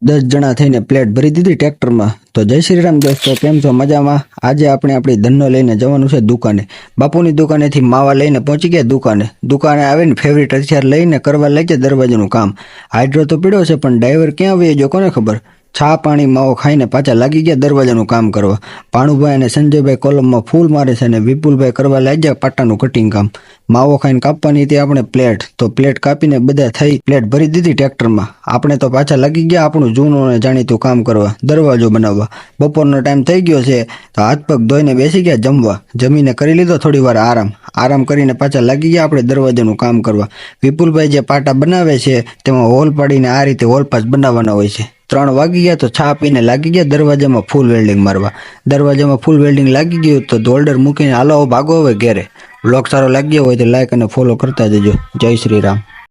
દસ જણા થઈને પ્લેટ ભરી દીધી ટ્રેક્ટરમાં. તો જય શ્રી રામ દોસ્તો, કેમ છો? મજામાં? આજે આપણે આપણી ધનનો લઈને જવાનું છે દુકાને. બાપુની દુકાનેથી માવા લઈને પહોંચી ગયા દુકાને આવીને ફેવરિટ હથિયાર લઈને કરવા લાગ્યા દરવાજાનું કામ. હાઇડ્રો તો પીડ્યો છે પણ ડ્રાઈવર ક્યાં આવી ગયો કોને ખબર. છા પાણી માવો ખાઈને પાછા લાગી ગયા દરવાજાનું કામ કરવા. ભાણુભાઈ અને સંજયભાઈ કોલમમાં ફૂલ મારે છે અને વિપુલભાઈ કરવા લાગ્યા પાટાનું કટિંગ કામ. માવો ખાઈને કાપવાની હતી આપણે પ્લેટ, તો પ્લેટ કાપીને બધા થઈ પ્લેટ ભરી દીધી ટ્રેક્ટરમાં. આપણે તો પાછા લાગી ગયા આપણું જૂનું અને જાણીતું કામ કરવા, દરવાજો બનાવવા. બપોરનો ટાઈમ થઈ ગયો છે તો હાથ પગ ધોઈને બેસી ગયા જમવા. જમીને કરી લીધો થોડી વાર આરામ કરીને પાછા લાગી ગયા આપણે દરવાજાનું કામ કરવા. વિપુલભાઈ જે પાટા બનાવે છે તેમાં હોલ પાડીને આ રીતે હોલ પાસ બનાવવાના હોય છે. 3 વાગી ગયા તો છા પીને લાગી ગયા દરવાજામાં ફૂલ વેલ્ડિંગ મારવા. દરવાજામાં ફૂલ વેલ્ડિંગ લાગી ગયું તો હોલ્ડર મૂકીને હાલો ભાગો હવે ઘેરે. બ્લોગ સારો લાગ્યો હોય તો લાઈક અને ફોલો કરતા જજો. જય શ્રી રામ.